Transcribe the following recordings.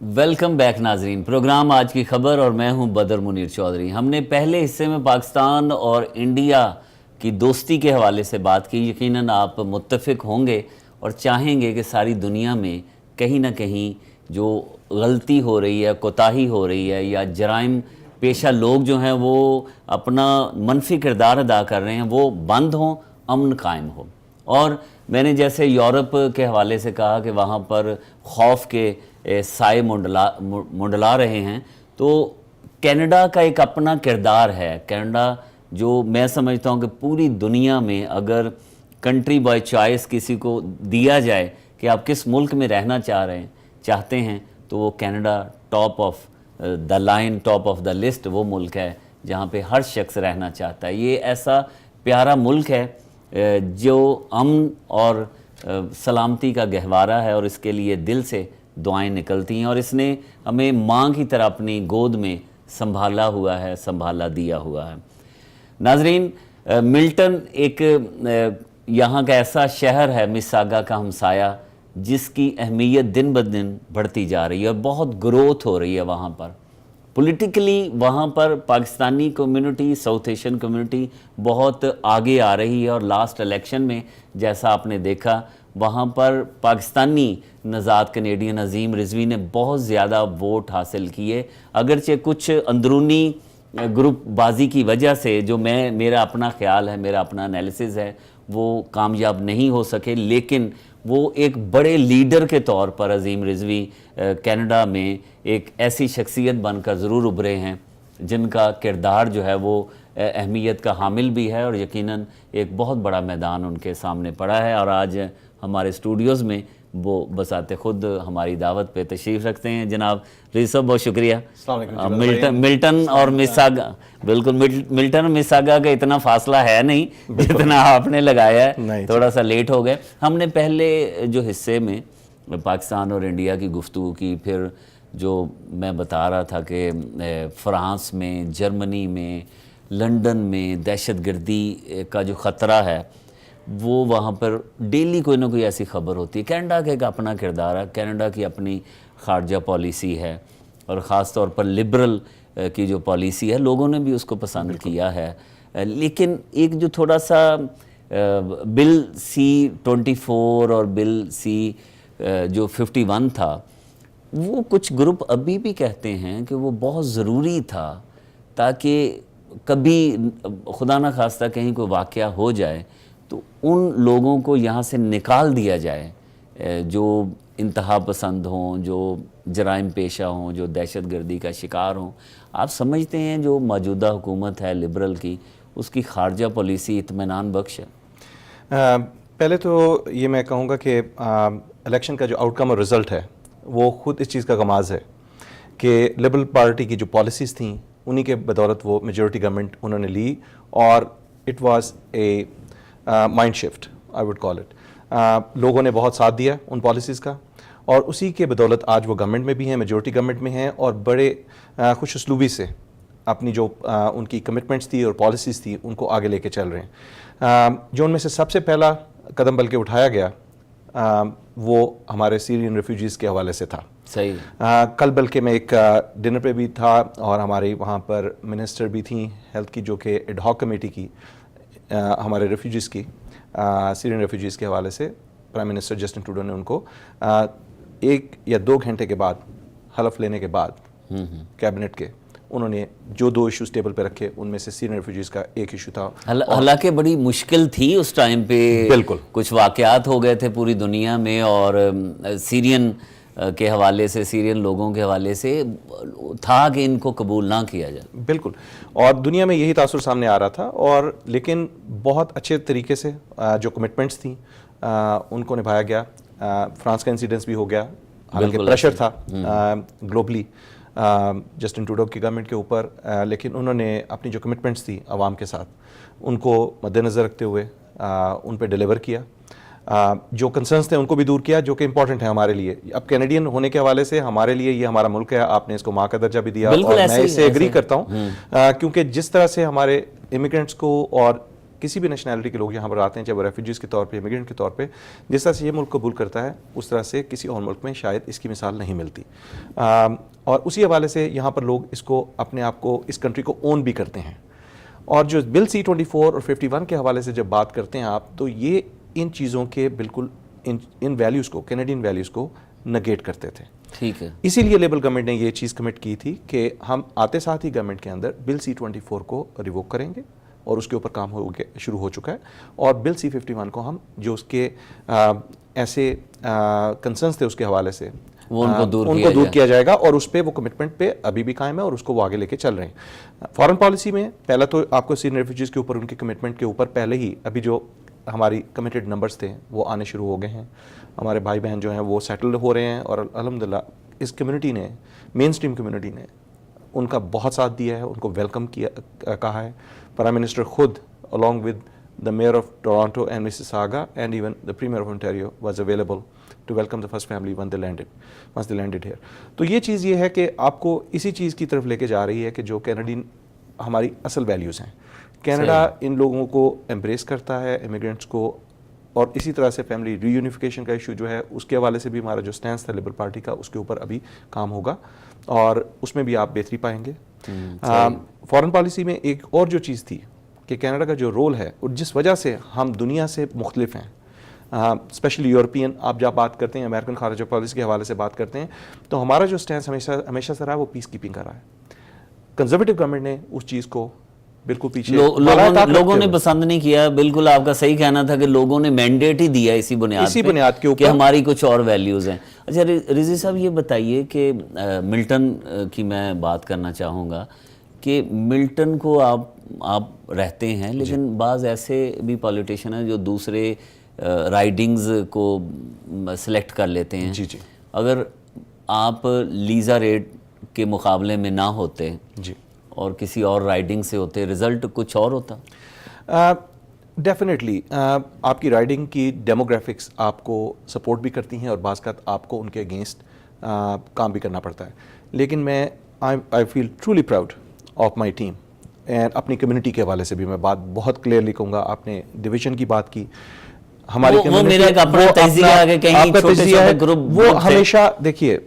Welcome back ناظرین، programme آج کی خبر اور میں ہوں بدر منیر چودھری۔ ہم نے پہلے حصے میں پاکستان اور انڈیا کی دوستی کے حوالے سے بات کی۔ یقیناً آپ متفق ہوں گے اور چاہیں گے کہ ساری دنیا میں کہیں نہ کہیں جو غلطی ہو رہی ہے، کوتاہی ہو رہی ہے، یا جرائم پیشہ لوگ جو ہیں وہ اپنا منفی کردار ادا کر رہے ہیں، وہ بند ہوں، امن قائم ہو۔ اور میں نے جیسے یورپ کے حوالے سے کہا کہ وہاں پر خوف کے سائے منڈلا رہے ہیں، تو کینیڈا کا ایک اپنا کردار ہے۔ کینیڈا جو میں سمجھتا ہوں کہ پوری دنیا میں اگر کنٹری بائی چوائس کسی کو دیا جائے کہ آپ کس ملک میں رہنا چاہتے ہیں، تو وہ Canada top of the line, top of the list وہ ملک ہے جہاں پہ ہر شخص رہنا چاہتا ہے۔ یہ ایسا پیارا ملک ہے جو امن اور سلامتی کا گہوارہ ہے، اور اس کے لیے دل سے دعائیں نکلتی ہیں، اور اس نے ہمیں ماں کی طرح اپنی گود میں سنبھالا دیا ہوا ہے۔ ناظرین، ملٹن ایک یہاں کا ایسا شہر ہے، مساگا کا ہمسایہ، جس کی اہمیت دن بدن بڑھتی جا رہی ہے اور بہت گروتھ ہو رہی ہے وہاں پر۔ پولیٹیکلی وہاں پر Pakistani community, South Asian community بہت آگے آ رہی ہے، اور لاسٹ الیکشن میں جیسا آپ نے دیکھا وہاں پر پاکستانی نژاد کینیڈین عظیم رضوی نے بہت زیادہ ووٹ حاصل کیے، اگرچہ کچھ اندرونی گروپ بازی کی وجہ سے، جو میرا اپنا خیال ہے، میرا اپنا انالیسز ہے، وہ کامیاب نہیں ہو سکے، لیکن وہ ایک بڑے لیڈر کے طور پر عظیم رضوی کینیڈا میں ایک ایسی شخصیت بن کر ضرور ابھرے ہیں جن کا کردار جو ہے وہ اہمیت کا حامل بھی ہے، اور یقیناً ایک بہت بڑا میدان ان کے سامنے پڑا ہے۔ اور آج ہمارے اسٹوڈیوز میں وہ بذات خود ہماری دعوت پہ تشریف رکھتے ہیں۔ جناب رضوی صاحب، بہت شکریہ۔ ملٹن اور مساگا، بالکل ملٹن اور مساگا کا اتنا فاصلہ ہے نہیں جتنا آپ نے لگایا ہے، تھوڑا سا لیٹ ہو گئے۔ ہم نے پہلے جو حصے میں پاکستان اور انڈیا کی گفتگو کی، پھر جو میں بتا رہا تھا کہ فرانس میں، جرمنی میں، لنڈن میں دہشت گردی کا جو خطرہ ہے وہ وہاں پر ڈیلی کوئی نہ کوئی ایسی خبر ہوتی ہے۔ کینیڈا کا ایک اپنا کردار ہے، کینیڈا کی اپنی خارجہ پالیسی ہے، اور خاص طور پر لبرل کی جو پالیسی ہے، لوگوں نے بھی اس کو پسند کیا ہے۔ لیکن ایک جو تھوڑا سا بل C-24 اور بل جو 51 تھا، وہ کچھ گروپ ابھی بھی کہتے ہیں کہ وہ بہت ضروری تھا، تاکہ کبھی خدا نہ خواستہ کہیں کوئی واقعہ ہو جائے تو ان لوگوں کو یہاں سے نکال دیا جائے جو انتہا پسند ہوں، جو جرائم پیشہ ہوں، جو دہشت گردی کا شکار ہوں۔ آپ سمجھتے ہیں جو موجودہ حکومت ہے لبرل کی، اس کی خارجہ پالیسی اطمینان بخش ہے؟ پہلے تو یہ میں کہوں گا کہ الیکشن کا جو آؤٹ کم اور رزلٹ ہے وہ خود اس چیز کا غماز ہے کہ لبرل پارٹی کی جو پالیسیز تھیں انہی کے بدولت وہ میجورٹی گورنمنٹ انہوں نے لی، اور it was a mind shift I would call it. لوگوں نے بہت ساتھ دیا ان پالیسیز کا، اور اسی کے بدولت آج وہ گورنمنٹ میں بھی ہیں، میجورٹی گورنمنٹ میں ہیں، اور بڑے خوش اسلوبی سے اپنی جو ان کی کمٹمنٹس تھی اور پالیسیز تھی ان کو آگے لے کے چل رہے ہیں۔ جو ان میں سے سب سے پہلا قدم بلکہ اٹھایا گیا وہ ہمارے سیرین ریفیوجیز کے حوالے سے تھا۔ صحیح۔ کل بلکہ میں ایک ڈنر پہ بھی تھا، اور ہماری وہاں پر منسٹر بھی تھیں ہیلتھ کی، جو کہ ایڈ ہاک کمیٹی کی ہمارے ریفیوجیز کی، سیرین ریفیوجیز کے حوالے سے پرائم منسٹر جسٹن ٹروڈو نے ان کو 1 یا 2 گھنٹے کے بعد حلف لینے کے بعد کیبنٹ کے، انہوں نے جو 2 ایشوز ٹیبل پہ رکھے ان میں سے سیرین ریفیوجیز کا ایک ایشو تھا۔ حالانکہ بڑی مشکل تھی اس ٹائم پہ، بالکل کچھ واقعات ہو گئے تھے پوری دنیا میں، اور سیرین کے حوالے سے، سیرین لوگوں کے حوالے سے تھا کہ ان کو قبول نہ کیا جائے۔ بالکل، اور دنیا میں یہی تاثر سامنے آ رہا تھا، اور لیکن بہت اچھے طریقے سے جو کمٹمنٹس تھیں ان کو نبھایا گیا۔ فرانس کا انسیڈنس بھی ہو گیا، حالانکہ پریشر تھا گلوبلی جسٹن ٹروڈو کی گورنمنٹ کے اوپر، لیکن انہوں نے اپنی جو کمٹمنٹس تھی عوام کے ساتھ ان کو مد نظر رکھتے ہوئے ان پہ ڈیلیور کیا۔ جو کنسرنس تھے ان کو بھی دور کیا، جو کہ امپورٹنٹ ہے ہمارے لیے۔ اب کینیڈین ہونے کے حوالے سے ہمارے لیے یہ ہمارا ملک ہے، آپ نے اس کو ماں کا درجہ بھی دیا، اور میں اس سے ایگری کرتا ہوں، کیونکہ جس طرح سے ہمارے امیگرینٹس کو اور کسی بھی نیشنلٹی کے لوگ یہاں پر آتے ہیں, چاہے وہ ریفیوجیز کے طور پہ, امیگرینٹ کے طور پہ, جس طرح سے یہ ملک قبول کرتا ہے اس طرح سے کسی اور ملک میں شاید اس کی مثال نہیں ملتی. اور اسی حوالے سے یہاں پر لوگ اس کو اپنے آپ کو اس کنٹری کو اون بھی کرتے ہیں. اور جو بل C-24 اور 51 کے حوالے سے جب بات کرتے ہیں آپ, تو یہ ان چیزوں کے بالکل ان ویلیوز کو, کینیڈین ویلیوز کو نگیٹ کرتے تھے. ٹھیک ہے, اسی لیے لیبر گورنمنٹ نے یہ چیز کمٹ کی تھی کہ ہم آتے ساتھ ہی گورنمنٹ کے اندر بل C-24 کو ریووک کریں گے, اور اس کے اوپر کام شروع ہو چکا ہے. اور بل C-51 کو ہم جو اس کے ایسے کنسرنس تھے اس کے حوالے سے وہ ان کو دور کیا جائے گا, اور اس پہ وہ کمٹمنٹ پہ ابھی بھی قائم ہے, اور اس کو وہ آگے لے کے چل رہے ہیں. فارن پالیسی میں پہلا تو آپ کو سینئر ریفیوجیز کے اوپر ان کے کمٹمنٹ کے اوپر پہلے ہی ابھی جو ہماری کمیٹڈ نمبرز تھے وہ آنے شروع ہو گئے ہیں. ہمارے بھائی بہن جو ہیں وہ سیٹلڈ ہو رہے ہیں, اور الحمدللہ اس کمیونٹی نے, مین اسٹریم کمیونٹی نے ان کا بہت ساتھ دیا ہے, ان کو ویلکم کہا ہے. پرائم منسٹر خود along with the mayor of Toronto and Mississauga and even the premier of Ontario was available to welcome the first family once they landed here. تو یہ چیز یہ ہے کہ آپ کو اسی چیز کی طرف لے کے جا رہی ہے کہ جو کینیڈین ہماری اصل ویلیوز ہیں. کینیڈا ان لوگوں کو امبریس کرتا ہے, امیگرینٹس کو, اور اسی طرح سے فیملی ری یونیفیکیشن کا ایشو جو ہے اس کے حوالے سے بھی ہمارا جو سٹینس تھا لبرل پارٹی کا, اس کے اوپر ابھی کام ہوگا, اور اس میں بھی آپ بہتری پائیں گے. فارن پالیسی میں ایک اور جو چیز تھی کہ کینیڈا کا جو رول ہے, اور جس وجہ سے ہم دنیا سے مختلف ہیں, اسپیشلی یورپین, آپ جب بات کرتے ہیں امریکن خارجہ پالیسی کے حوالے سے بات کرتے ہیں, تو ہمارا جو سٹینس ہمیشہ سے رہا ہے وہ پیس کیپنگ کا رہا ہے. کنزرویٹو گورنمنٹ نے اس چیز کو بالکل پیچھے لوگوں نے پسند نہیں کیا. بالکل آپ کا صحیح کہنا تھا کہ لوگوں نے مینڈیٹ ہی دیا اسی بنیاد کے اوپر کہ ہماری کچھ اور ویلیوز ہیں. اچھا رضوی صاحب یہ بتائیے کہ ملٹن کی میں بات کرنا چاہوں گا کہ ملٹن کو آپ رہتے ہیں, لیکن بعض ایسے بھی پولیٹیشن ہیں جو دوسرے رائڈنگز کو سلیکٹ کر لیتے ہیں. جی اگر آپ لیزا ریٹ کے مقابلے میں نہ ہوتے جی اور کسی اور رائڈنگ سے ہوتے, رزلٹ کچھ اور ہوتا؟ ڈیفینیٹلی آپ کی رائڈنگ کی ڈیموگرافکس آپ کو سپورٹ بھی کرتی ہیں, اور بعض کا آپ کو ان کے اگینسٹ کام بھی کرنا پڑتا ہے. لیکن میں I feel truly proud of my team, and اپنی کمیونٹی کے حوالے سے بھی میں بات بہت کلیئرلی کہوں گا. آپ نے ڈویژن کی بات کی, ہماری وہ ہمیشہ دیکھیے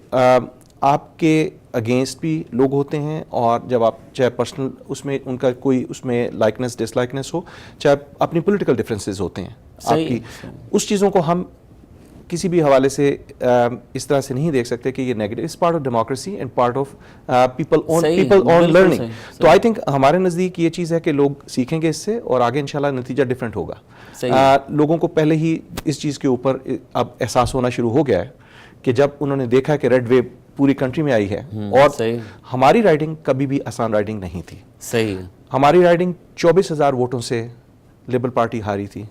آپ کے اگینسٹ بھی لوگ ہوتے ہیں, اور جب آپ چاہے پرسنل اس میں ان کا کوئی اس میں لائکنس ڈس لائکنس ہو, چاہے اپنی پولیٹیکل ڈفرینسز ہوتے ہیں آپ کی, اس چیزوں کو ہم کسی بھی حوالے سے اس طرح سے نہیں دیکھ سکتے کہ یہ negative. It's part of democracy and part of people own learning. تو آئی تھنک ہمارے نزدیک یہ چیز ہے کہ لوگ سیکھیں گے اس سے, اور آگے انشاءاللہ نتیجہ ڈفرینٹ ہوگا. لوگوں کو پہلے ہی اس چیز کے اوپر اب احساس ہونا شروع ہو گیا ہے کہ جب انہوں نے دیکھا کہ ریڈ ویو پوری کنٹری میں آئی ہے, اور ہماری رائڈنگ کبھی بھی آسان رائڈنگ نہیں تھی. صحیح, ہماری رائڈنگ 24,000 ووٹوں سے لبرل پارٹی ہاری تھی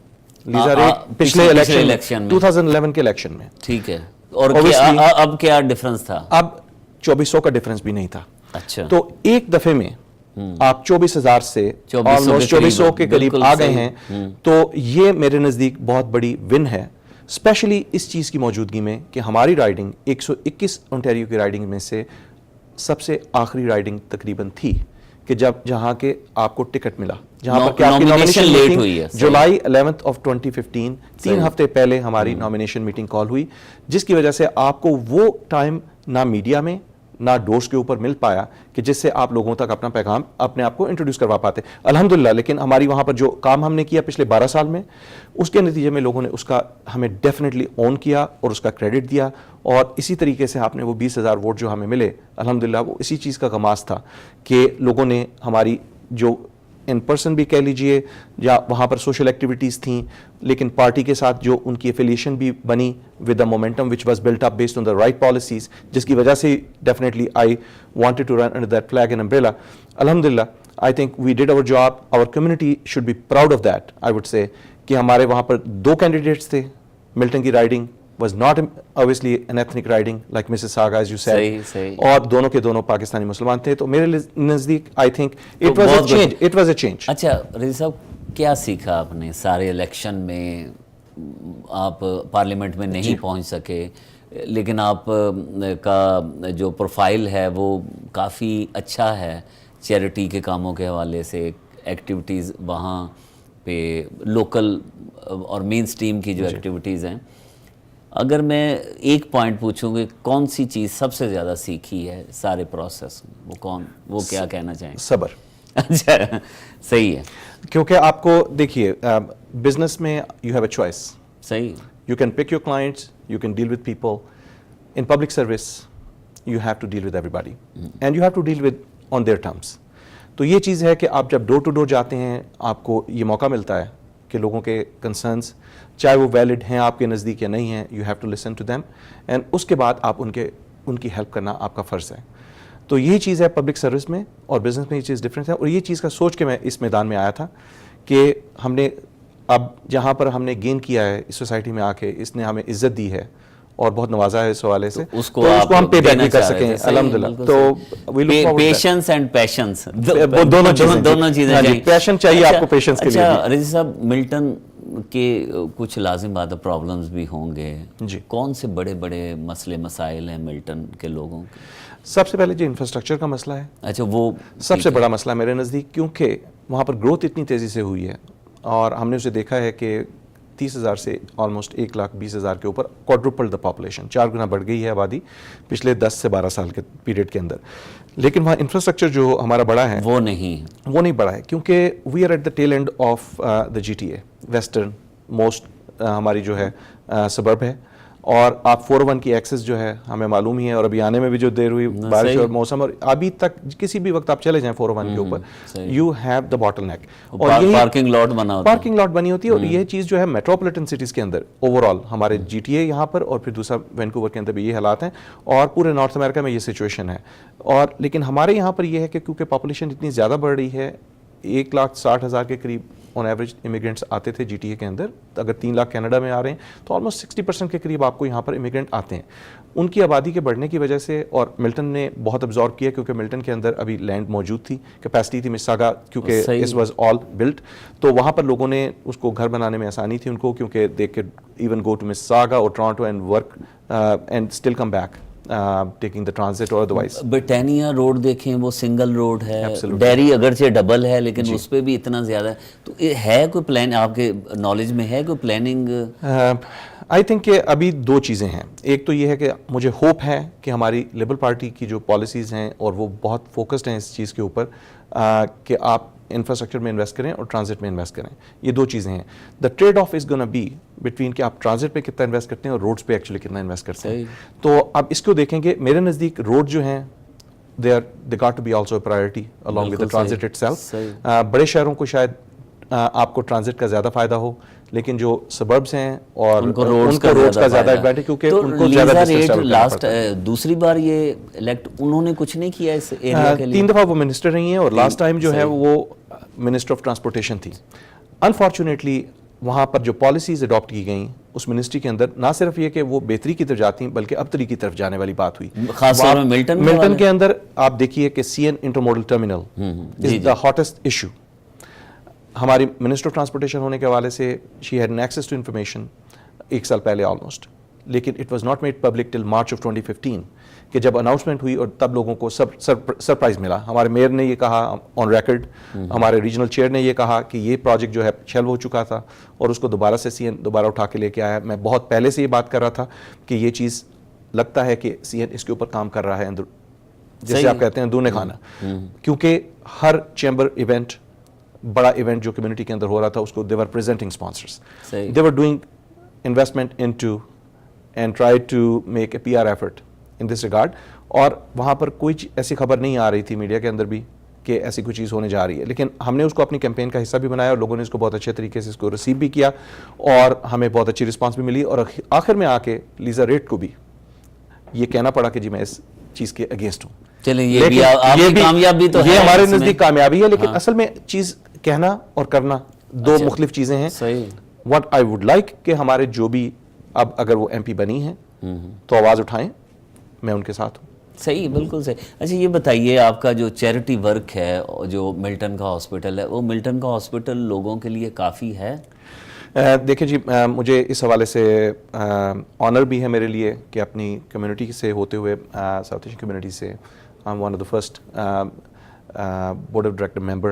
لیزا ریٹ پچھلے الیکشن 2011 کے الیکشن میں. ٹھیک ہے, اور اب کیا ڈفرنس تھا؟ اب 2400 کا ڈفرنس بھی نہیں تھا. اچھا, تو ایک دفعے میں آپ 24,000 سے آلموسٹ 2400 کے قریب آ گئے ہیں. تو یہ میرے نزدیک بہت بڑی ون ہے, اسپیشلی اس چیز کی موجودگی میں کہ ہماری رائڈنگ 121 انٹیریو کی رائڈنگ میں سے سب سے آخری رائڈنگ تقریباً تھی کہ جہاں کے آپ کو ٹکٹ ملا, جہاں پر کہ آپ کی نامینیشن لیٹ ہوئی ہے. جولائی 11 of 2015 3 ہفتے پہلے ہماری نامینیشن میٹنگ کال ہوئی, جس کی وجہ سے آپ کو وہ ٹائم نہ میڈیا میں نہ ڈورس کے اوپر مل پایا کہ جس سے آپ لوگوں تک اپنا پیغام اپنے آپ کو انٹروڈیوس کروا پاتے. الحمدللہ لیکن ہماری وہاں پر جو کام ہم نے کیا پچھلے 12 سال میں, اس کے نتیجے میں لوگوں نے اس کا ہمیں ڈیفینیٹلی اون کیا اور اس کا کریڈٹ دیا. اور اسی طریقے سے آپ نے وہ 20,000 ووٹ جو ہمیں ملے, الحمدللہ وہ اسی چیز کا غماز تھا کہ لوگوں نے ہماری جو ان پرسن بھی کہہ لیجئے یا وہاں پر سوشل ایکٹیویٹیز تھیں, لیکن پارٹی کے ساتھ جو ان کی ایفیلیشن بھی بنی with the momentum which was built up based on the right policies, جس کی وجہ سے definitely I wanted to run under that flag and umbrella. الحمدللہ I think we did our job, our community should be proud of that. I would say کہ ہمارے وہاں پر 2 candidates تھے. ملٹن کی riding was not obviously an ethnic riding like Mississauga as you said, اور دونوں کے دونوں پاکستانی مسلمان تھے. تو میرے نزدیک I think it was a change. اچھا رضی صاحب, کیا سیکھا آپ نے سارے الیکشن میں؟ آپ پارلیمنٹ میں نہیں پہنچ سکے, لیکن آپ کا جو پروفائل ہے وہ کافی اچھا ہے چیریٹی کے کاموں کے حوالے سے, ایکٹیویٹیز وہاں پہ لوکل اور مین اسٹریم کی جو ایکٹیویٹیز ہیں، اگر میں ایک پوائنٹ پوچھوں کہ کون سی چیز سب سے زیادہ سیکھی ہے سارے پروسیس میں، وہ کیا کہنا چاہیں؟ صبر. اچھا صحیح ہے. کیونکہ آپ کو دیکھیے بزنس میں یو ہیو اے چوائس. صحیح. You can pick your clients, you can deal with people. In public service, you have to deal with everybody. And you have to deal with on their terms. تو یہ چیز ہے کہ آپ جب ڈور to door جاتے ہیں آپ کو یہ موقع ملتا ہے کہ لوگوں کے کنسرنس چاہے وہ ویلڈ ہیں آپ کے نزدیک یا نہیں ہیں، you have to listen to them and اس کے بعد آپ ان کی ہیلپ کرنا آپ کا فرض ہے. تو یہی چیز ہے پبلک سروس میں، اور بزنس میں یہ چیز ڈفرینس ہے. اور یہ چیز کا سوچ کے میں اس میدان میں آیا تھا کہ ہم نے اب جہاں پر ہم نے گین کیا ہے اس سوسائٹی میں آ کے، اس نے ہمیں عزت دی ہے اور بہت نوازا ہے اس حوالے سے، اس کو ہم پے بیک بھی کر سکیں الحمدللہ. تو پیشنس اینڈ پیشنس دونوں چیزیں چاہیے. پیشن چاہیے آپ کو پیشنس کے لیے. اچھا رضی صاحب، ملٹن کے کچھ لازم بات پرابلمز بھی ہوں گے جی. کون سے بڑے بڑے مسئلے مسائل ہیں ملٹن کے لوگوں کے؟ سب سے پہلے جو انفراسٹرکچر کا مسئلہ ہے، اچھا وہ سب سے بڑا مسئلہ ہے میرے نزدیک، کیونکہ وہاں پر گروتھ اتنی تیزی سے ہوئی ہے اور ہم نے اسے دیکھا ہے کہ 30,000 سے آلموسٹ 1,20,000 کے اوپر کوادروپل دا پاپولیشن، 4 گنا بڑھ گئی ہے آبادی پچھلے 10 سے 12 سال کے پیریڈ کے اندر. لیکن وہاں انفراسٹرکچر جو ہمارا بڑا ہے وہ نہیں بڑا ہے، کیونکہ we are at the tail end of the G T a western most ہماری جو ہے سبرب ہے. اور آپ 401 کی ایکسس جو ہے ہمیں معلوم ہی ہے، اور ابھی آنے میں بھی جو دیر ہوئی بارش اور موسم، اور ابھی تک کسی بھی وقت آپ چلے جائیں 401 کے اوپر یو ہیو دا باٹل نیک، اور پارکنگ لاٹ بنی ہوتی ہے. اور یہ چیز جو ہے میٹروپولیٹن سٹیز کے اندر اوور آل ہمارے جی ٹی اے یہاں پر، اور پھر دوسرا وینکوور کے اندر بھی یہ حالات ہیں، اور پورے نارتھ امریکہ میں یہ سچویشن ہے. اور لیکن ہمارے یہاں پر یہ ہے کہ کیونکہ پاپولیشن اتنی زیادہ بڑھ رہی ہے، 1,60,000 کے قریب آن ایوریج امیگرینٹس آتے تھے جی ٹی اے کے اندر. اگر 3 لاکھ کینیڈا میں آ رہے ہیں تو آلموسٹ 60% کے قریب آپ کو یہاں پر امیگرینٹ آتے ہیں. ان کی آبادی کے بڑھنے کی وجہ سے، اور ملٹن نے بہت ابزارو کیا کیونکہ ملٹن کے اندر ابھی لینڈ موجود تھی، کیپیسٹی تھی مساگا، کیونکہ اس واز آل بلٹ. تو وہاں پر لوگوں نے اس کو گھر بنانے میں آسانی تھی ان کو، کیونکہ دے کڈ ایون گو ٹو مساگا اور Toronto and work and still come back taking the transit اور ادروائز. برٹینیا روڈ دیکھیں وہ سنگل روڈ ہے، ڈیری اگرچہ ڈبل ہے لیکن اس پہ بھی اتنا زیادہ ہے. تو ہے کوئی پلان آپ کے نالج میں، ہے کوئی پلاننگ؟ آئی تھنک کہ ابھی 2 چیزیں ہیں. ایک تو یہ ہے کہ مجھے ہوپ ہے کہ ہماری لبرل پارٹی کی جو پالیسیز ہیں اور وہ بہت فوکسڈ ہیں اس چیز کے اوپر کہ آپ انفراسٹرکچر میں انویسٹ کریں اور ٹرانزٹ میں انویسٹ کریں. یہ 2 چیزیں ہیں. The trade off is gonna be between کہ آپ ٹرانزٹ پہ کتنا انویسٹ کرتے ہیں اور روڈس پہ ایکچولی کتنا انویسٹ کرتے ہیں. تو اب اس کو دیکھیں کہ میرے نزدیک روڈ جو ہیں they got to be also a priority along with the transit itself. بڑے شہروں کو شاید آپ کو ٹرانزٹ کا زیادہ فائدہ ہو، لیکن جو سبربس ہیں اور ان کو روڈز کا زیادہ ایڈوانٹیج، کیونکہ ان کو زیادہ ڈسٹینس لاسٹ دوسری بار یہ الیکٹ انہوں نے کچھ نہیں کیا اس ایریا کے لیے. 3 دفعہ وہ منسٹر رہی ہیں، اور لاسٹ ٹائم جو ہے وہ منسٹر آف ٹرانسپورٹیشن تھی. انفارچونیٹلی وہاں پر جو پالیسیز اڈاپٹ کی گئیں اس منسٹری کے اندر، نہ صرف یہ کہ وہ بہتری کی طرف جاتی ہیں بلکہ ابتری کی طرف جانے والی بات ہوئی. خاص طور میں ملٹن کے اندر آپ دیکھیے کہ C N intermodal terminal is the hottest issue. ہماری منسٹر آف ٹرانسپورٹیشن ہونے کے حوالے سے she had an access to information 1 سال پہلے آلموسٹ، لیکن it was not made public till March of 2015 کہ جب اناؤنسمنٹ ہوئی اور تب لوگوں کو سرپرائز ملا. ہمارے میئر نے یہ کہا آن ریکارڈ، ہمارے ریجنل چیئر نے یہ کہا کہ یہ پروجیکٹ جو ہے شیلو ہو چکا تھا اور اس کو دوبارہ سے سی این دوبارہ اٹھا کے لے کے آیا. میں بہت پہلے سے یہ بات کر رہا تھا کہ یہ چیز لگتا ہے کہ سی این اس کے اوپر کام کر رہا ہے، جیسے آپ کہتے ہیں اندرون خانہ، کیونکہ ہر چیمبر ایونٹ، بڑا ایونٹ جو کمیونٹی کے اندر ہو رہا تھا اس کو they were presenting sponsors. They were doing investment into and tried to make a PR effort in this regard. اور وہاں پر کوئی ایسی خبر نہیں آ رہی تھی میڈیا کے اندر بھی کہ ایسی کوئی چیز ہونے جا رہی ہے، لیکن ہم نے اس کو اپنی کیمپین کا حصہ بھی بنایا اور لوگوں نے اس کو بہت اچھے طریقے سے اس کو ریسیو بھی کیا اور ہمیں بہت اچھی رسپانس بھی ملی. اور آخر میں آ کے لیزا ریٹ کو بھی یہ کہنا پڑا کہ جی میں اس چیز کے اگینسٹ ہوں. چلیں یہ کامیابی تو یہ ہمارے نزدیک کامیابی ہے، لیکن اصل میں چیز کہنا اور کرنا 2 مختلف چیزیں ہیں. What I would like کہ ہمارے جو بھی اب اگر وہ ایم پی بنی ہیں تو آواز اٹھائیں، میں ان کے ساتھ ہوں. صحیح، بالکل صحیح. اچھا یہ بتائیے آپ کا جو چیریٹی ورک ہے جو ملٹن کا ہاسپٹل ہے، وہ ملٹن کا ہاسپٹل لوگوں کے لیے کافی ہے؟ دیکھیں جی، مجھے اس حوالے سے آنر بھی ہے میرے لیے کہ اپنی کمیونٹی سے ہوتے ہوئے، ساؤتھ ایشین کمیونٹی سے، I'm one of the first board of director member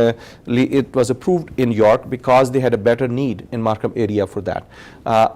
it was approved in York because they had a better need in Markham area for that.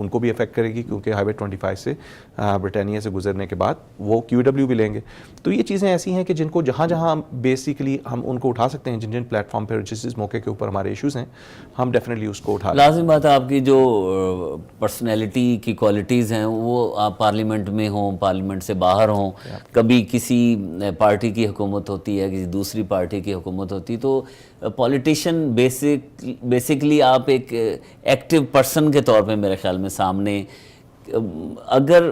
ان کو بھی افیکٹ کرے گی کیونکہ ہائی وے 25 سے برٹانیہ سے گزرنے کے بعد وہ QW بھی لیں گے. تو یہ چیزیں ایسی ہیں کہ جن کو جہاں جہاں بیسیکلی ہم ان کو اٹھا سکتے ہیں, جن جن پلیٹ فارم پہ جس موقع کے اوپر ہمارے ایشوز ہیں, ہم ڈیفینیٹلی اس کو اٹھا. لازم بات ہے آپ کی جو پرسنالٹی کی کوالٹیز ہیں وہ آپ پارلیمنٹ میں ہوں, پارلیمنٹ سے باہر ہوں, کبھی کسی پارٹی کی حکومت ہوتی ہے, کسی دوسری پارٹی کی حکومت ہوتی, تو پولیٹیشین بیسکلی آپ ایک ایکٹیو پرسن کے طور پہ میرے خیال میں سامنے. اگر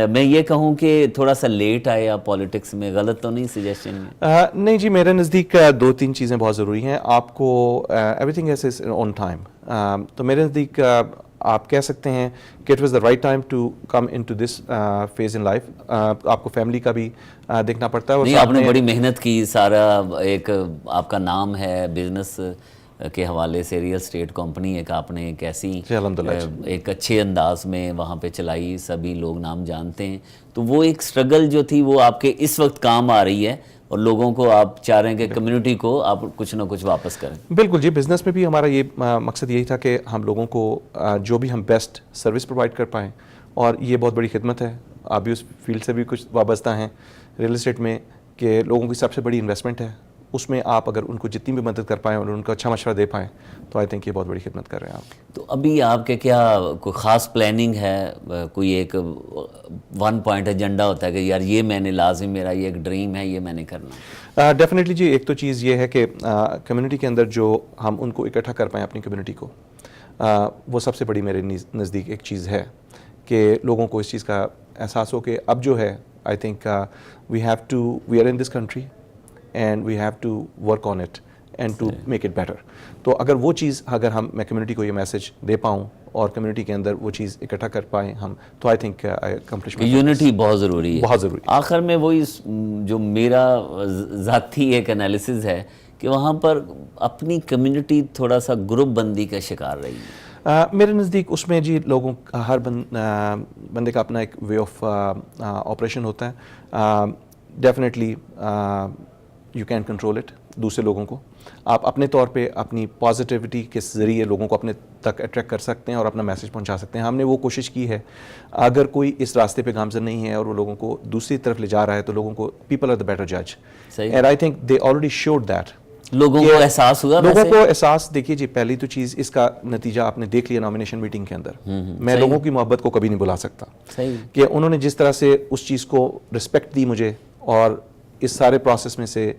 میں یہ کہوں کہ تھوڑا سا لیٹ آئے آپ پولیٹکس میں, غلط تو نہیں سجیشن میں؟ نہیں جی, میرے نزدیک 2-3 چیزیں بہت ضروری ہیں. آپ کو everything is on time. تو میرے نزدیک آپ کہہ سکتے ہیں کہ it was the right time to come in to this phase in life. آپ کو فیملی کا بھی دیکھنا پڑتا ہے. نہیں, آپ نے بڑی محنت کی, سارا ایک آپ کا نام ہے بزنس کے حوالے سے, ریئل اسٹیٹ کمپنی ایک آپ نے ایک ایسی ایک اچھے انداز میں وہاں پہ چلائی, سبھی لوگ نام جانتے ہیں. تو وہ ایک سٹرگل جو تھی وہ آپ کے اس وقت کام آ رہی ہے, اور لوگوں کو آپ چاہ رہے ہیں کہ کمیونٹی کو آپ کچھ نہ کچھ واپس کریں. بالکل جی, بزنس میں بھی ہمارا یہ مقصد یہی تھا کہ ہم لوگوں کو جو بھی ہم بیسٹ سروس پرووائڈ کر پائیں, اور یہ بہت بڑی خدمت ہے. آپ بھی اس فیلڈ سے بھی کچھ وابستہ ہیں ریئل اسٹیٹ میں, کہ لوگوں کی سب سے بڑی انویسٹمنٹ ہے. اس میں آپ اگر ان کو جتنی بھی مدد کر پائیں اور ان کو اچھا مشورہ دے پائیں تو آئی تھنک یہ بہت بڑی خدمت کر رہے ہیں آپ. تو ابھی آپ کے کیا کوئی خاص پلاننگ ہے, کوئی ایک 1 پوائنٹ ایجنڈا ہوتا ہے کہ یار یہ میں نے لازم, میرا یہ ایک ڈریم ہے, یہ میں نے کرنا؟ ڈیفینیٹلی جی, ایک تو چیز یہ ہے کہ کمیونٹی کے اندر جو ہم ان کو اکٹھا کر پائیں اپنی کمیونٹی کو, وہ سب سے بڑی میرے نزدیک ایک چیز ہے کہ لوگوں کو اس چیز کا احساس ہو کہ اب جو ہے I think we are in this country and we have to work on it and to make it better. تو اگر وہ چیز میں کمیونٹی کو یہ میسج دے پاؤں اور کمیونٹی کے اندر وہ چیز اکٹھا کر پائیں ہم, تو آئی تھنک یونٹی بہت ضروری ہے. بہت ضروری. آخر میں وہی جو میرا ذاتی ایک انالیسز ہے کہ وہاں پر اپنی کمیونٹی تھوڑا سا گروپ بندی کا شکار رہی ہے. میرے نزدیک اس میں جی لوگوں کا ہر بندے کا اپنا ایک وے آف آپریشن ہوتا ہے. Definitely you can control it. دوسرے لوگوں کو آپ اپنے طور پہ اپنی پازیٹیوٹی کے ذریعے لوگوں کو اپنے تک اٹریکٹ کر سکتے ہیں اور اپنا میسج پہنچا سکتے ہیں. ہم نے وہ کوشش کی ہے. اگر کوئی اس راستے پہ گامزن نہیں ہے اور وہ لوگوں کو دوسری طرف لے جا رہا ہے تو لوگوں کو پیپل آر دا بیٹر جج, and I think they already should that. لوگوں کو احساس ہوا, لوگوں کو احساس. دیکھیے جی, پہلی تو چیز اس کا نتیجہ آپ نے دیکھ لیا نامینیشن میٹنگ کے اندر. میں لوگوں کی محبت کو کبھی نہیں بھلا سکتا کہ انہوں نے جس طرح سے اس چیز کو رسپیکٹ دی مجھے, اور اس سارے پروسیس میں سے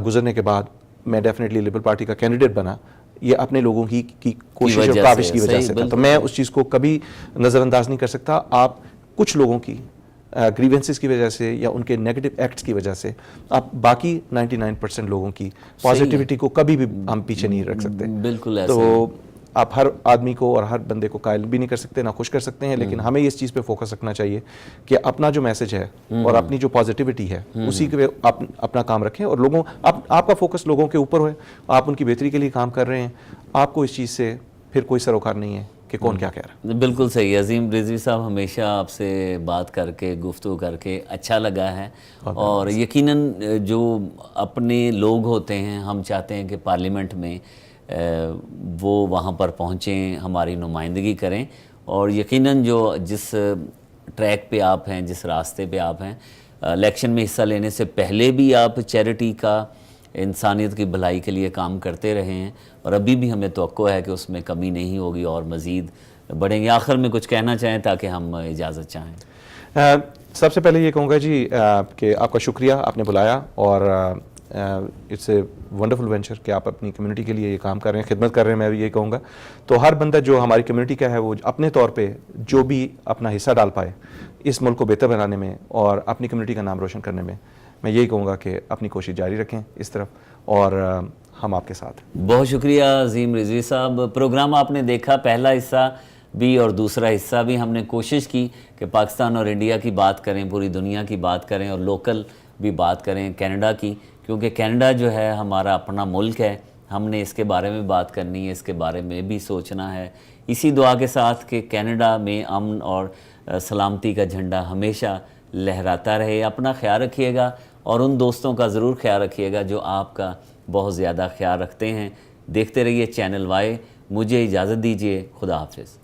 گزرنے کے بعد میں ڈیفینیٹلی لبرل پارٹی کا کینڈیڈیٹ بنا, یہ اپنے لوگوں کی کوشش اور کاوش کی وجہ سے تھا. تو میں اس چیز کو کبھی نظر انداز نہیں کر سکتا. آپ کچھ لوگوں کی گریونسز کی وجہ سے یا ان کے نیگیٹو ایکٹس کی وجہ سے آپ باقی 99% لوگوں کی پازیٹیوٹی کو کبھی بھی ہم پیچھے نہیں رکھ سکتے. بالکل. تو آپ ہر آدمی کو اور ہر بندے کو قائل بھی نہیں کر سکتے, نہ خوش کر سکتے ہیں, لیکن ہمیں اس چیز پہ فوکس رکھنا چاہیے کہ اپنا جو میسج ہے اور اپنی جو پازیٹیوٹی ہے اسی کے آپ اپنا کام رکھیں, اور لوگوں آپ کا فوکس لوگوں کے اوپر ہوئے. آپ ان کی بہتری کے لیے کام کر رہے ہیں, آپ کو اس چیز سے پھر کوئی سروکار نہیں ہے کہ کون کیا کہہ رہا ہے. بالکل صحیح. عظیم رضوی صاحب, ہمیشہ آپ سے بات کر کے, گفتگو کر کے اچھا لگا ہے, اور یقیناً جو اپنے لوگ ہوتے ہیں ہم چاہتے ہیں کہ پارلیمنٹ میں وہ وہاں پر پہنچیں, ہماری نمائندگی کریں, اور یقیناً جس ٹریک پہ آپ ہیں, جس راستے پہ آپ ہیں, الیکشن میں حصہ لینے سے پہلے بھی آپ چیریٹی کا, انسانیت کی بھلائی کے لیے کام کرتے رہے ہیں, اور ابھی بھی ہمیں توقع ہے کہ اس میں کمی نہیں ہوگی اور مزید بڑھیں گے. آخر میں کچھ کہنا چاہیں تاکہ ہم اجازت چاہیں؟ سب سے پہلے یہ کہوں گا جی کہ آپ کا شکریہ, آپ نے بلایا, اور اٹس اے ونڈرفل وینچر کہ آپ اپنی کمیونٹی کے لیے یہ کام کر رہے ہیں, خدمت کر رہے ہیں. میں بھی یہ کہوں گا تو ہر بندہ جو ہماری کمیونٹی کا ہے وہ اپنے طور پہ جو بھی اپنا حصہ ڈال پائے اس ملک کو بہتر بنانے میں اور اپنی کمیونٹی کا نام روشن کرنے میں یہی کہوں گا کہ اپنی کوشش جاری رکھیں اس طرف, اور ہم آپ کے ساتھ. بہت شکریہ عظیم رضوی صاحب. پروگرام آپ نے دیکھا, پہلا حصہ بھی اور دوسرا حصہ بھی. ہم نے کوشش کی کہ پاکستان اور انڈیا کی بات کریں, پوری دنیا کی بات کریں, اور لوکل بھی بات کریں کینیڈا کی, کیونکہ کینیڈا جو ہے ہمارا اپنا ملک ہے. ہم نے اس کے بارے میں بات کرنی ہے, اس کے بارے میں بھی سوچنا ہے, اسی دعا کے ساتھ کہ کینیڈا میں امن اور سلامتی کا جھنڈا ہمیشہ لہراتا رہے. اپنا خیال رکھیے گا, اور ان دوستوں کا ضرور خیال رکھیے گا جو آپ کا بہت زیادہ خیال رکھتے ہیں. دیکھتے رہیے چینل وائی. مجھے اجازت دیجیے, خدا حافظ.